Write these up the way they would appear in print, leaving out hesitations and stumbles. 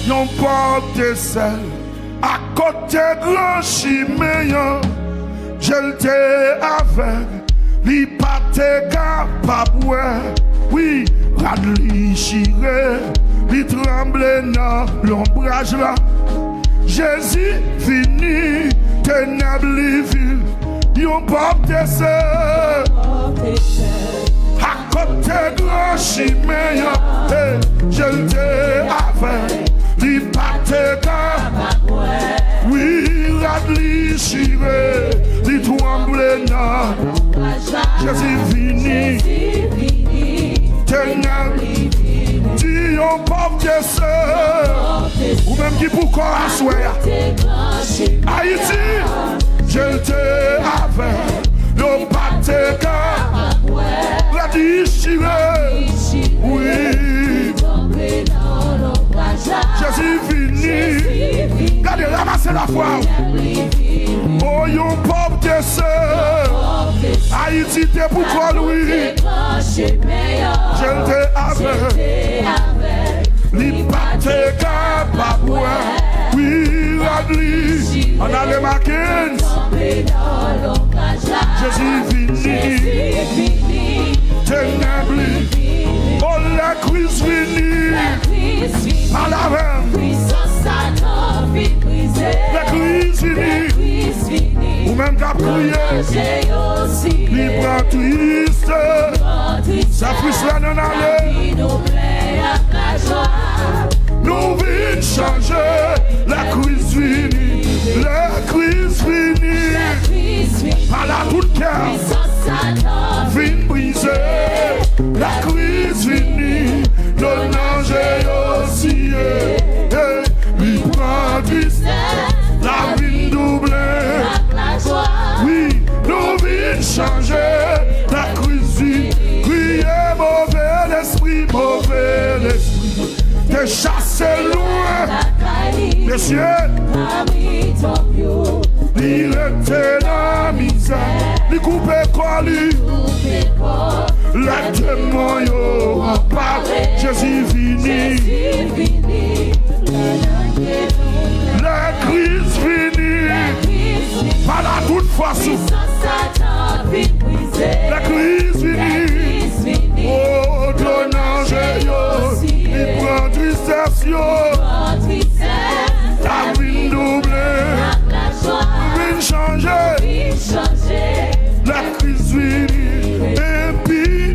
yon porte de sel, à côté grand chiméen, j'étais avec, li pas te capable, oui, radli chiré, li tremble dans l'ombrage là, Jésus fini, ténèbres li ville, yon porte de sel, à côté grand chiméen, j'étais avec, li pas te capable, oui, radli chiré, li tremble dans Jésus fini, ténèbres, dis yon pauvre de sœur, ou même qui pour corps à souhait, Haïti, j'étais avec, yon pas te capable, radli chiré, oui, Jésus fini, gardez ramasser la foi. Oh, yon pauvre de sœur, Haïti t'es pour toi, Louis. J'étais avec, li pas te capable, oui, radli, on a les Mackenz. Jésus fini, ténèbres, oh, la crise finie, à la veine, la crise finie, ou même qu'à prier, li prend triste, ça frustre non aller, nous vîmes changer, la crise finie, à la toute cœur, vîmes briser, la crise finie, le danger aussi, lui prend triste, la vie doublée, oui, nous vîmes changer, la crise finie, crier mauvais l'esprit, te chasser loin, des cieux, il était dans la misère, il coupait quoi lui, les démons y'ont parlé, Jésus fini, la crise finie, par la toute façon, la crise finie, oh, donnant j'ai il prend tristesse, la vie doublée, vie changer, la crise finie, et puis,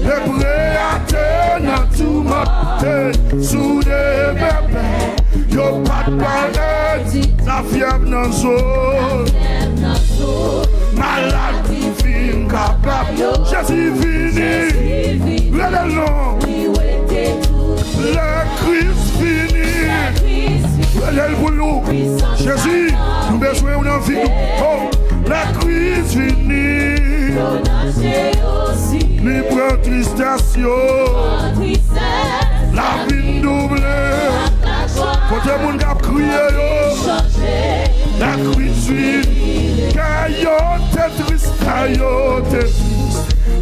les prêts à tenir tout matin, sous des bébés, y'a pas de maladie, la fièvre dans zone, maladie fin capable, Jésus fini, le nom, la crise finie, le boulot, Jésus, nous besoin d'un vie, oh, la crise finie, les prend tristesse, la vie doublée, côté mon gars crier, la crise finie, caillot t'es triste,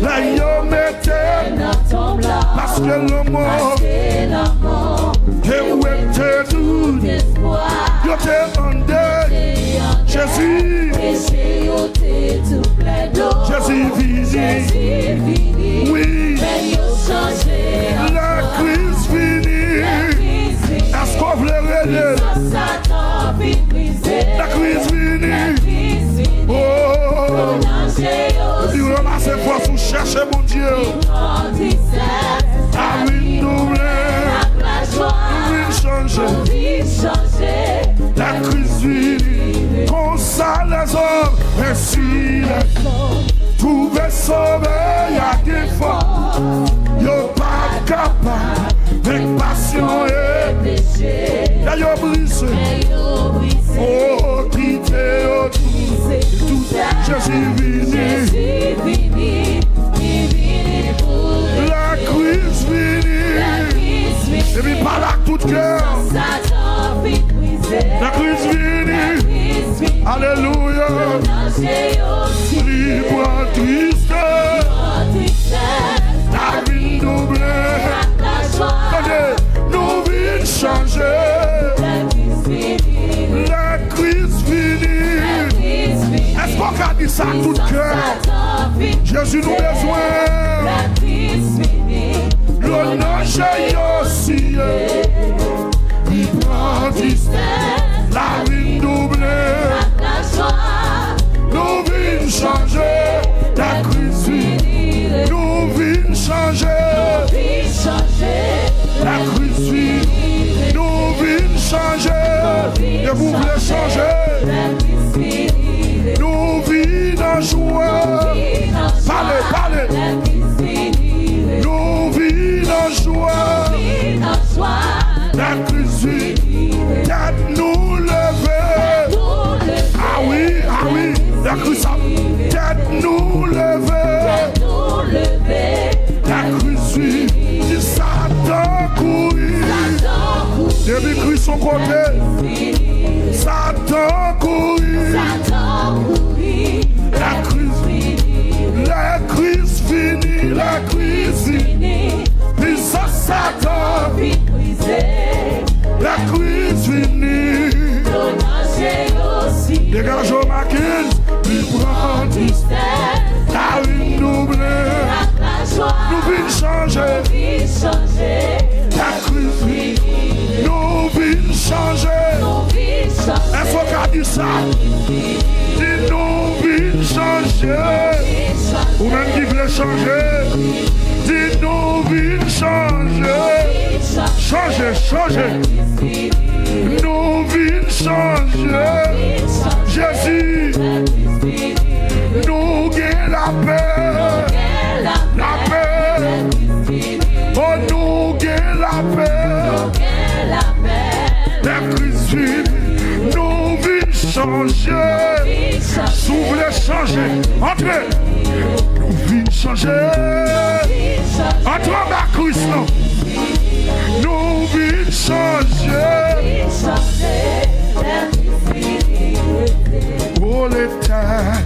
la yo mette, parce que le mort, t'es où t'es tout, yo t'es en deuil, Jésus, Jésus fini, oui, la crise finie, est-ce qu'on veut l'aider, la crise finie, oh, il ramasse force pour chercher mon Dieu, la vie doublée, vie changer, la crise finie, comme ça les hommes, ainsi les hommes, trouver sauver, y'a des fois, y'a pas ça tout cœur. Jésus nous besoin. L'honneur j'ai aussi. Il prend la vie doublée. Nous vîmes changer. La crise finie. Nous vîmes changer. La crise finie. Nous vîmes changer. Et vous voulez changer. Nous vîmes en joie. Parlez. Nous vîmes en joie. La crise finie. Tête nous lever. Ah oui, la crise finie. Tête nous lever. La crise finie. Satan courir. Depuis Christ son côté. Satan courir. La crise finie. La crise finie. Puis ça Satan. La crise finie. Dégage au maquin. Il prend la une doublée. Nous vîmes changer. La crise finie. Nous vîmes changer. Est-ce qu'on a dit ça? Dis nous vîmes changer. Ou même qui voulait changer. Dis nous vîmes changer. Changer. Nous vîmes changer. Jésus. Nous gagnons la paix. La paix. Oh, nous gagnons la paix. La crise finie. Nous vîmes changer. Si vous voulez changer, entrez. Nous vîmes changer. Entrez dans la crise, non. Nous vîmes changer. Oh l'Éternel,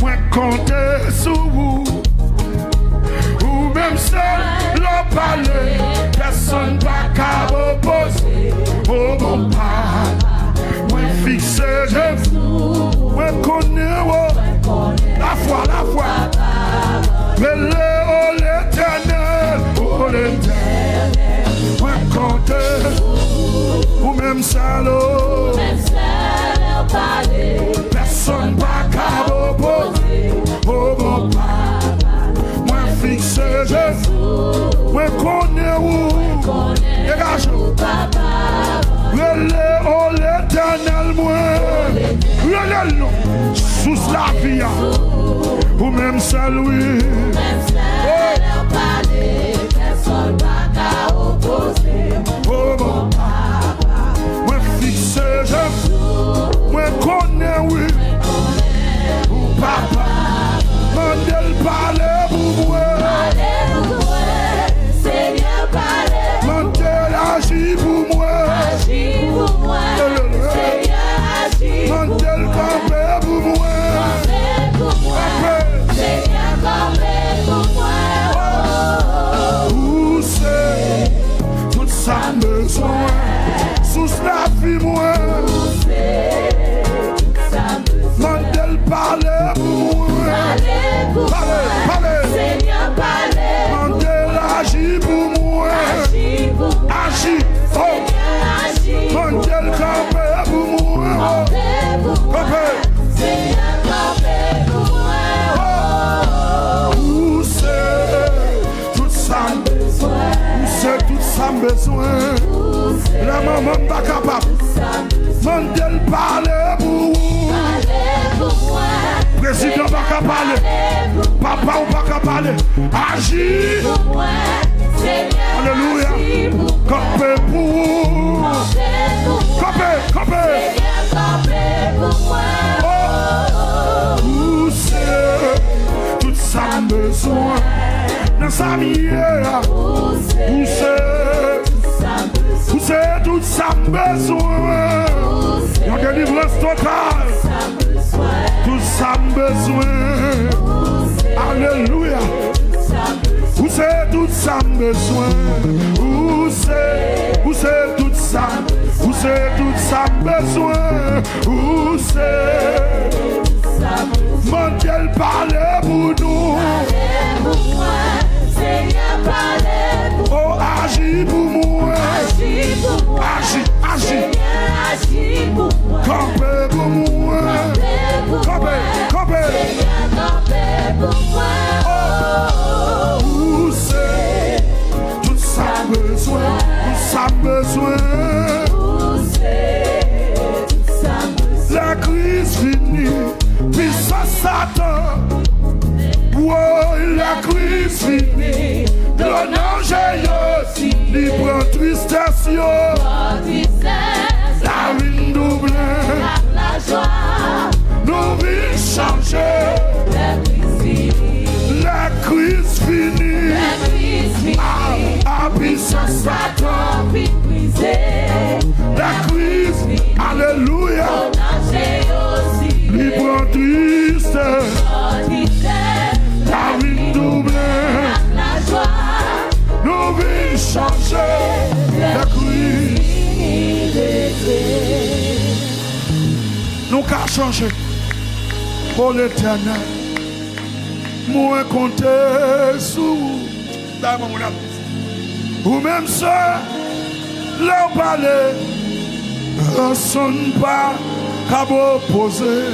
moi compter sur vous. Ou même seul le palais, personne va qu'à opposer. Oh mon Père, moi fixé je vous. Moi connais la foi. Mais l'Éternel, moi compter. Ou même seul personne pas qu'à opposer. Oh mon Papa, moi fixé je moi connais où. Dégage. Oh l'Éternel moi. Relève-nous sous la vie. Ou même seul oui. Personne pas qu'à opposer. Oh mon Papa, moi fixé je moi connais oui. Papa, mandel parler pour moi. Seigneur parler. Mandel agir pour moi. Seigneur agir. Mandel camper pour moi. Seigneur camper pour moi. Où c'est tout ça besoin sous la vie moi. Mandel parler pour moi. Parlez. Seigneur parler. Mandel agir pour moi. Agir. Mandel camper pour moi. Seigneur camper pour moi. Où c'est tout ça besoin? Où c'est tout ça besoin? La maman pas capable. Mandel parler pour vous. Président pas capable parler. Papa ou pas capable parler. Agir. Alléluia. Campé pour vous. Campé. Où c'est tout ça besoin? Dans sa mienne. Où c'est tout ça besoin? Une délivrance totale. Tout ça besoin. Alléluia. Où c'est tout ça besoin? Où c'est tout ça? Où c'est tout ça besoin? Où c'est Mandel parle pour nous. Parlez pour moi, Seigneur, parlez pour moi. Oh, agis pour moi. Agis pour moi. Agis, agis. Seigneur, agis pour moi. Campez pour moi. Campez pour moi. Campez, campez. Seigneur, campez pour moi. Oh, Où c'est tout ça besoin, tout ça besoin. où c'est tout ça besoin. La crise finie, puis ça Satan. Oh, la crise finie, le ange aussi, il prend tristesse, yo. Oh, tristesse, La vie double, la joie, nos vies changées. la crise finie. La crise finie, La crise finie. ah, puis ça Satan. Puis brisé. La crise, alléluia, On a aussi. il prend tristesse. Oh, tristesse, La vie double, la joie, nos vies changées. La crise, nous qu'à changer. Pour l'éternel, moi compter sous. Ou même ça, leur parler, ne sonne pas qu'à opposer.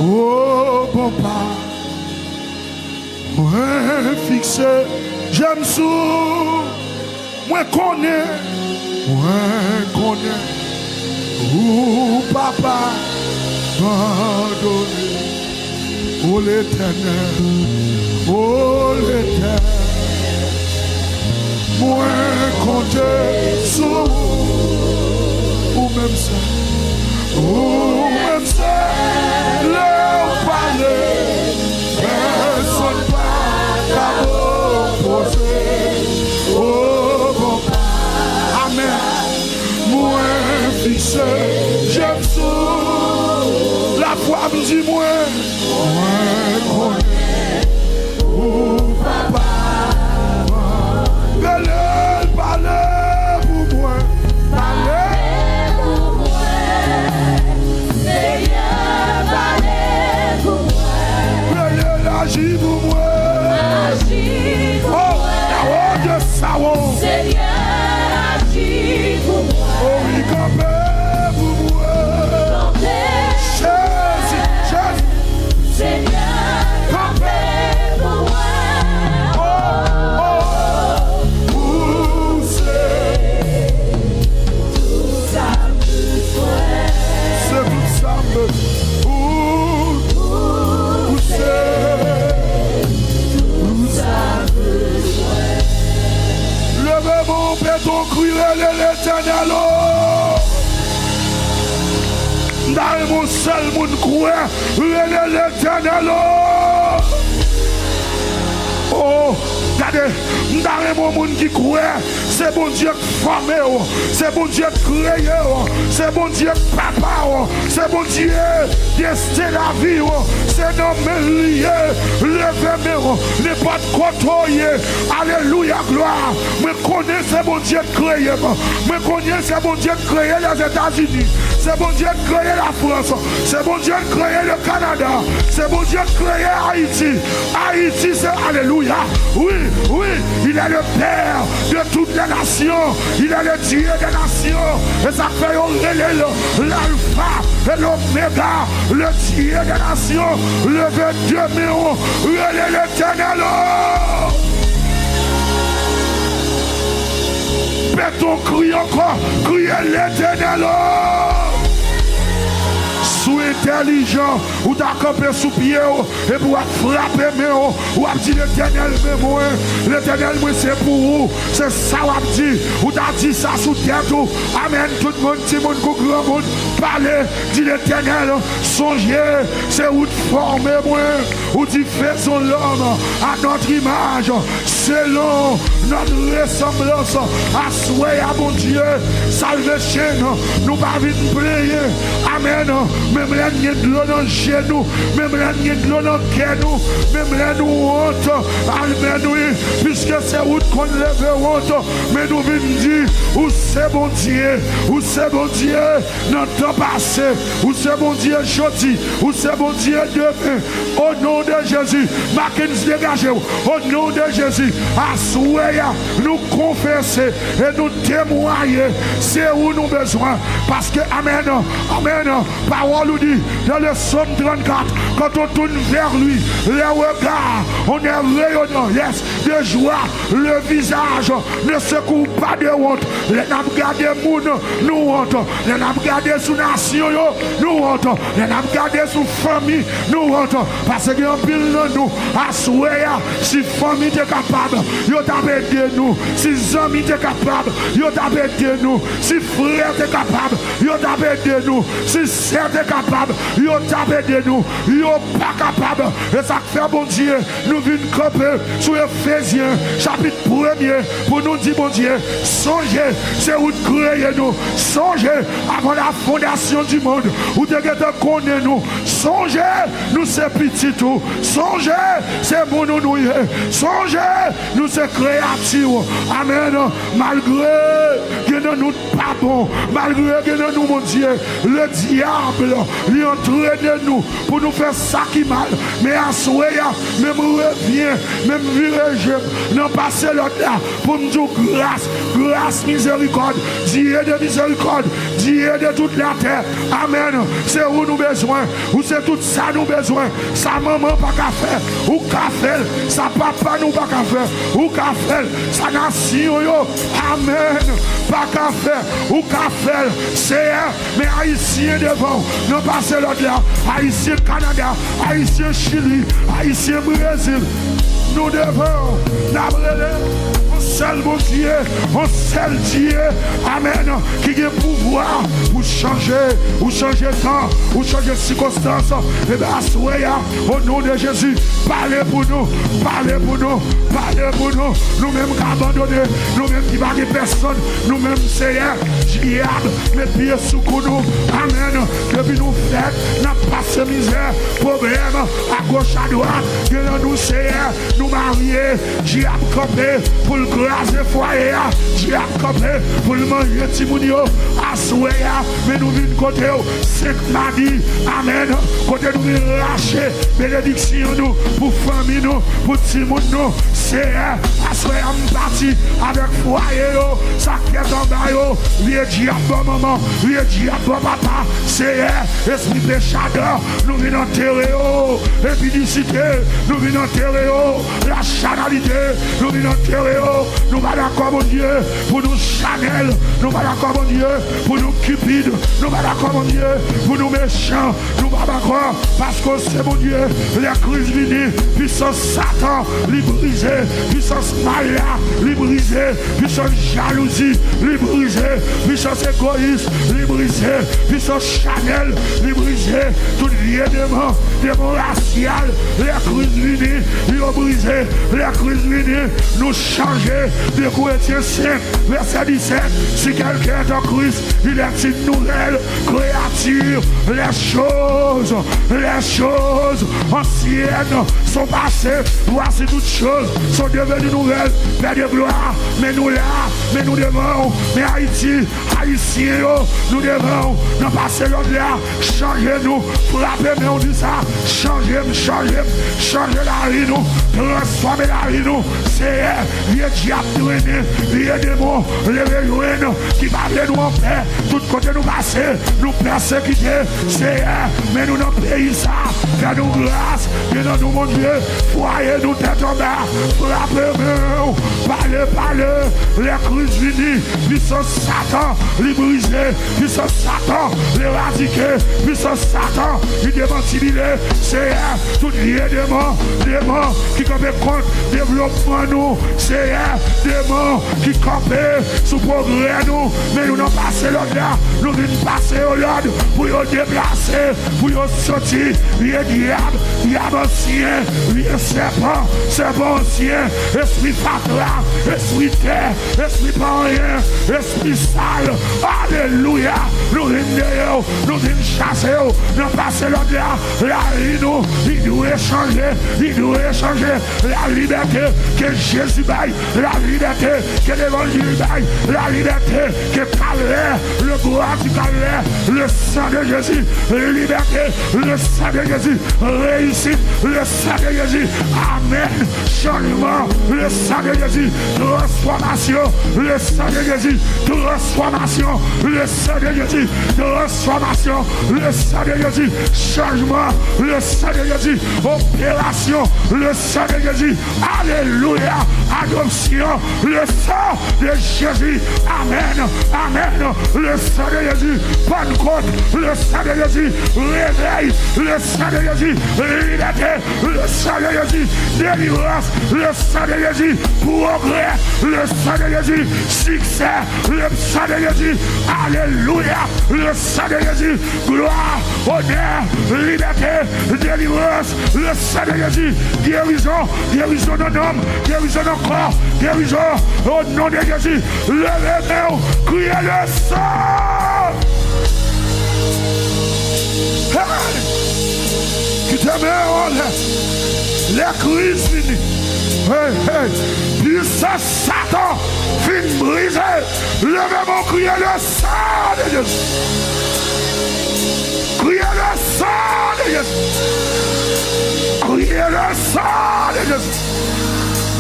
Oh, bon pas. Ouais, fixé, j'aime sous. Moi connais, ou papa, pardonné. Oh l'éternel, moi compter sur ou même ça, leur parler, personne pas qu'à opposer. Oh bon, amen. Moi fixé, j'aime sous la foi me dit moi connais, oh papa. Parlez pour moi, parlez pour moi. Seigneur, parlez pour moi. agis pour moi. Agis pour Oh, moi. la haute de Saron. Seigneur, agis pour moi. Oh, il campait pour moi. Campez, Jésus, Seigneur, campez pour moi. où c'est? Tout ça besoin. C'est tout ça, où c'est? Tout ça besoin. Levez mon béton, criez l'éternel. Dans mon seul monde croit, l'éternel. Oh, regardez, dans mon monde qui croit, c'est bon Dieu qui formé, c'est bon Dieu qui créé, c'est bon Dieu qui papa, c'est bon Dieu qui est la vie, c'est nommé lié, levez-moi, n'est pas de côtoyer, alléluia, gloire. Me connais, c'est bon Dieu qui créé, me connais, c'est bon Dieu qui créé les États-Unis, c'est bon Dieu qui créé la France, c'est bon Dieu qui créé le Canada, c'est bon Dieu qui créé Haïti. Haïti, c'est alléluia. Oui, il est le Père de toutes les nations, il est le Dieu des nations, et ça fait l'alpha et l'oméga, le Dieu des nations, levez Dieu méo, relève l'éternel. Fais ton cri encore, criez l'éternel. Sous intelligent, ou t'as campé sous pied, et pour frapper, ou a dit l'éternel, l'éternel, c'est pour vous, c'est ça, ou a dit, ou t'as dit ça sous tête, amen, tout le monde, tout le monde, grand monde, parlez, dit l'éternel, songez, c'est où de former, ou dit faisons l'homme à notre image, selon notre ressemblance, à souhait à mon Dieu, salve chaîne, nous pas venir prier, amen. Même les l'année de l'eau dans genou, même l'année de l'eau dans cœur nous, même l'année nous honte, alléluia, puisque c'est où qu'on lève honte, mais nous venons dire, où c'est bon Dieu, où c'est bon Dieu, dans le temps passé, où c'est bon Dieu aujourd'hui, où c'est bon Dieu demain, au nom de Jésus, Mackenzie dégagez, au nom de Jésus, assoyez, nous confesser et nous témoigner, c'est où nous besoin, parce que, amen, amen, parole nous dit, dans le psaume 34, quand on tourne vers lui, les regards, on est rayonnant, yes, de joie, le visage ne se couvre pas de honte, les n'am gardé moun, nous honte, les n'am gardé sous nation, nous honte, les n'am gardé sous famille, nous honte, parce que en pile nous, assoyez, si famille est capable, yo t'avait aidé nous, si amis est capable, yo t'avait aidé nous, si frère est capable, yo t'avait aidé nous, si sœur est capable, yo t'avait aidé nous, yo pas capable, et ça fait bon Dieu, nous venons camper sur Ephésiens, chapitre 1er, pour nous dire bon Dieu, songez, c'est où créer nous, songez avant la fondation du monde, où tu connais nous, songez, nous c'est petit tout, songez, c'est bon nous nous, songez, nous c'est créatif, amen, malgré que nous pas bon, malgré que nous mon Dieu, le diable, lui entraîne nous pour nous faire ça qui mal, mais à souhait, même revient, même virage, non passer l'autre là, pour nous dire grâce, grâce, miséricorde, Dieu de miséricorde, Dieu de toute la terre, amen, c'est où nous besoin, ou c'est tout ça nous besoin, sa maman pas qu'à faire, ou qu'à faire, sa papa nous pas qu'à faire, ou qu'à faire, sa nation, yo, amen, pas qu'à faire, ou qu'à faire, c'est mais haïtien devant, non passer l'autre là, haïtien Canada, haïtien Chili, haïtien Brésil, nous devons n'abrèler un seul bon Dieu, un seul Dieu, amen, qui a pouvoir pour changer, ou changer temps, ou changer circonstances, et bien assoyez au nom de Jésus, parlez pour nous, parlez pour nous, parlez pour nous, nous-mêmes qui abandonnés, nous-mêmes qui ne personne, nous-mêmes Seigneur, diable, les pieds sous nous, amen, depuis nous faites, n'a pas de misère, problème, à gauche, à droite, que nous Seigneur, nous marier, diable campé, pour le graser foyer, diable campé, pour le manger timounio, assoyer, mais nous venons côté, c'est m'a dit, amen, côté nous venons lâcher, bénédiction nous, pour famille nous, pour timoun nous, Seigneur, assoyer en partie, avec foyer, ça qui est en bas, vieux diable maman, vieux diable papa, Seigneur, esprit péchadeur, nous venons enterrer, épidicité, nous venons enterrer, la charnalité, nous venons enterrer, nous va d'accord mon Dieu, pour nous Chanel, nous va d'accord mon Dieu, pour nous Cupid, nous va d'accord mon Dieu, pour nous méchants, nous va d'accord, parce que c'est mon Dieu, les crises venues, puissance Satan, les briser, puissance Maria, les briser, puissance jalousie, les briser, puissance égoïste, les briser, puissance Chanel, les briser, tout lié démon racial, les crises venues, les briser, les crises venues, nous changer de Corinthiens 5, verset 17, si quelqu'un est en Christ, il est une nouvelle créature, les choses anciennes sont passées, voici toutes choses sont devenues nouvelles, Père de gloire, mais nous là, mais nous devons, mais Haïti, Haïtien, nous devons, nous passer l'autre là, changer-nous, frapper, mais on dit ça, changer la vie, nous, transformer la vie, nous, c'est vieux diable traîner, vieux démon, lever joindre, qui va nous en paix, tout côté nous passer, nous persécuter, c'est mais nous dans le pays ça, fais nous grâce, bien nous mon Dieu, foyer nous tête en bas, frappez-nous, parlez, les crises venues, puissance Satan, les briser, puissance Satan, les radiquer, puissance Satan, les démentibiler, c'est tout lié démon, qui campent contre développement nous, c'est démon qui campent sous progrès nous, mais nous n'avons pas passé l'autre là, nous venons passer au l'autre pour nous déplacer, pour nous sortir, vieux diable ancien, vieux serpent ancien, esprit fatras, esprit terre, esprit pas rien, esprit sale. Alléluia. Nous venons, nous chasser, nous passer l'autre là. Il doit échanger la liberté que Jésus baille, la liberté que l'évangile baille, la liberté que Calvaire, le bois du Calvaire, le sang de Jésus, liberté, le sang de Jésus, réussite, le sang de Jésus, amen, changement, le sang de Jésus, transformation, le sang de Jésus, transformation, le sang de Jésus, transformation, le sang de Jésus, changement, le sang de Jésus, opération, le sang de Jésus, alléluia, adoption, le sang de Jésus, amen, amen, le sang de Jésus, Pentecôte, le sang de Jésus, réveil, le sang de Jésus, liberté, le sang de Jésus, délivrance, le sang de Jésus, progrès, le sang de Jésus, succès, le sang de Jésus, alléluia, le sang de Jésus, gloire, honneur, liberté, délivrance, le sang de Jésus, guérison, guérison de l'homme, guérison de corps, guérison au nom de Jésus, levez-vous, criez le sang. Hey! Qui te met en l'air, les crises finies. Hey, hey, puissance Satan, fin brisée, levez-vous, criez le sang de Jésus. Criez le sang de Jésus. Criez le sang de Jésus.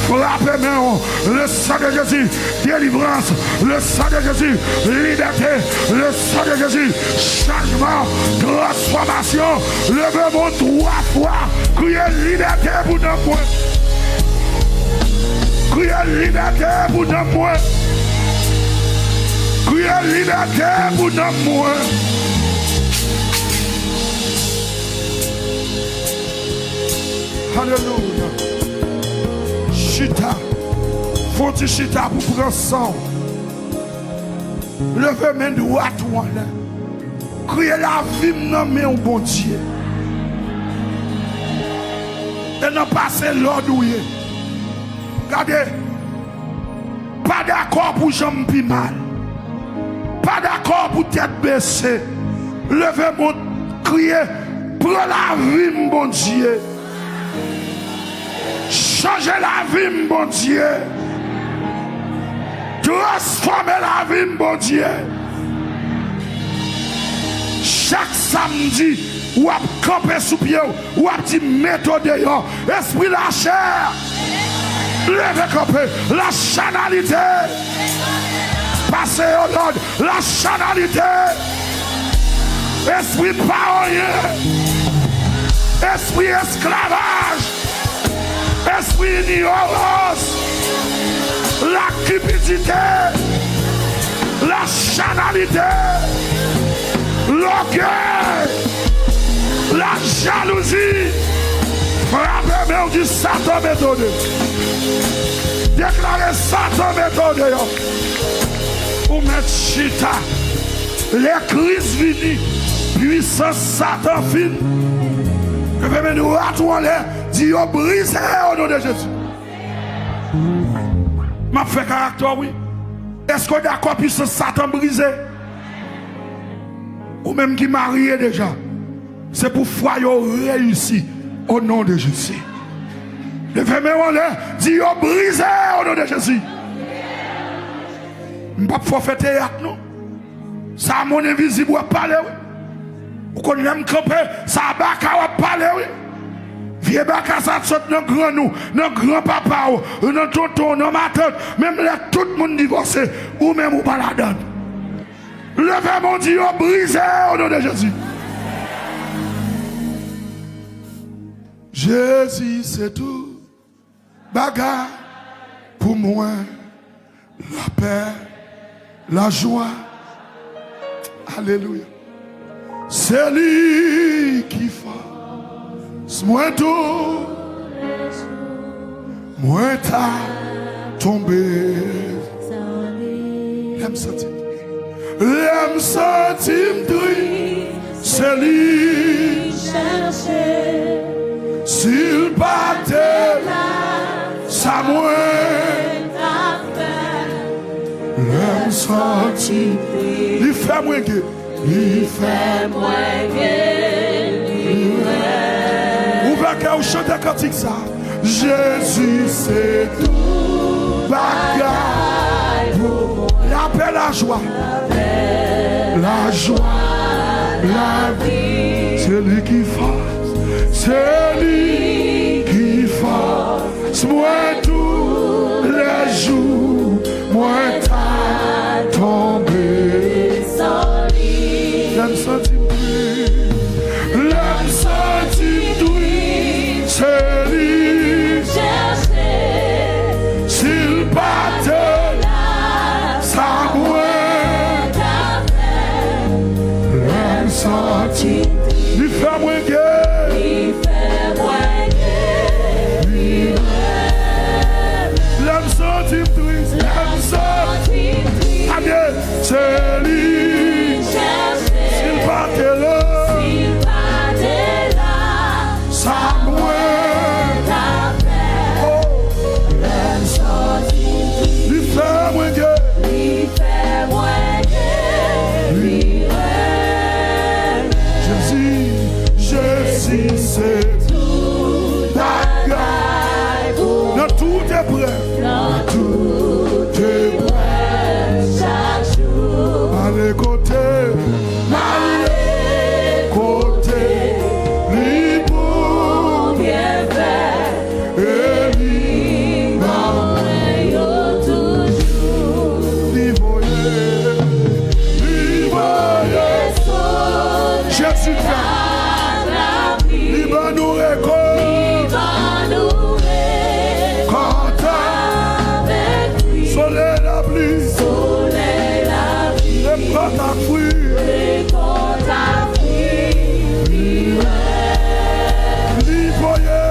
Frappez-moi, le sang de Jésus, délivrance, le sang de Jésus, liberté, le sang de Jésus, changement, transformation, levez-moi 3 fois, criez liberté pour nous. Criez liberté pour nous. Criez liberté pour nous. Alléluia. Chita, faut-il chita pour prendre sang. Levez main droite ou en l'air. Criez la vie, non mais au bon Dieu. Et non passer l'ordre où il est. Regardez, pas d'accord pour jambes plus mal. Pas d'accord pour tête baissée. Levez mon crier, prends la vie, mon Dieu. Changez la vie, mon Dieu. Transformez la vie, mon Dieu. Chaque samedi, ou à camper sous pied, ou à petit méthode, esprit la chair. Levez camper, la chanalité. Passez au Lord, la chanalité. Esprit parolier. Esprit esclavage. Esprit ignorance, la cupidité, la chanalité, l'orgueil, la jalousie. Frappez-moi du Satan méthode. Déclarez Satan méthode. Ou mettre chita. Les crises finies. Puissance Satan fini. Je vais me nous retourner. Dieu brisé au nom de Jésus. M'a fait caractère, oui. Est-ce que d'accord puissance Satan brisé? Ou même qui marié déjà. C'est pour foyer réussi au nom de Jésus. Levez-moi là, Dieu brisé au nom de Jésus. Je ne peux pas faire théâtre, non. Ça, mon invisible, va parler, oui. Ou qu'on aime camper, ça va parler, oui. Vieux baka ça saute dans grand nous, dans grand papa, dans tonton, dans ma tante, même là tout le monde divorcé, ou même ou pas la donne. Levez mon Dieu brisé au nom de Jésus. Jésus c'est tout, bagarre pour moi, la paix, la joie. Alléluia. C'est lui qui fait. Moi tout, moi t'as tombé. L'aime sentir c'est lui. S'il battait, ça moins. L'homme senti. Il fait moins que. Il fait moins que. Ouvert qu'à chanter cantique ça. Jésus c'est tout bagaille. L'appel la joie. La joie, la vie. C'est lui qui fasse. C'est lui qui fasse. Moi tous les jours. Moi t'as tombé. L'homme senti bruit. L'homme senti bruit. C'est lui. S'il battait sa boîte. L'homme senti. Il fait moins que. Il fait moins que. L'homme senti bruit. L'homme senti. Allez, c'est lui. S'il battait là. Sa boîte. Oh. L'homme senti. Il fait moins que. Il fait moins que. Jésus, c'est tout bagaille. Dans tout est prêt. Dans tout est prêt. Chaque jour. Allez côté. Allez côté. Libre. Bien fait. Et libre. Toujours. Libre. Libre. Jésus fait. Nous récolte. Quand avec lui. Soleil la pluie. Soleil la pluie. Les portes à fruits. Les portes à fruits. Livoyer.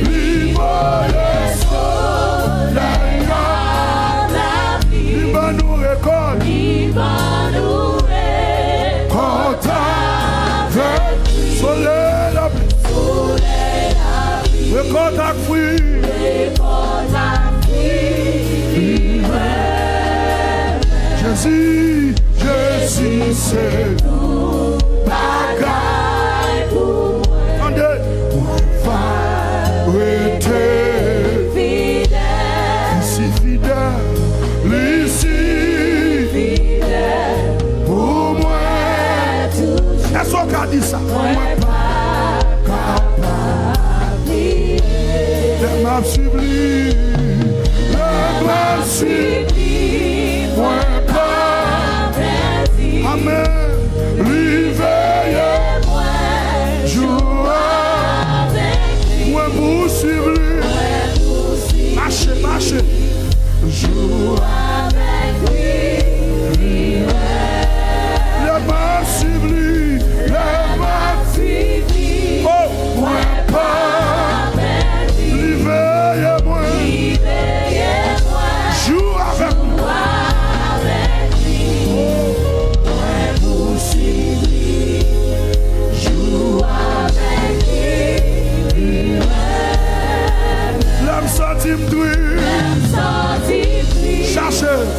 Livoyer. Soleil la pluie. Liba nous récolte. Liba nous récolte. Quand avec lui. Soleil la pluie. Le contact fruit. Le contact fruit. Jésus, Jésus, c'est tout bagaille pour moi. Attendez. Va rester fidèle. Ici fidèle. Ici fidèle. Pour moi. Est-ce qu'on a dit ça? M'a suivi, m'a suivi, moi pas, amen, réveillez-moi, joue avec lui, moi vous suivez, marchez, marchez, joue avec lui, le m'a suivi, oh, moi pas. Cherchez.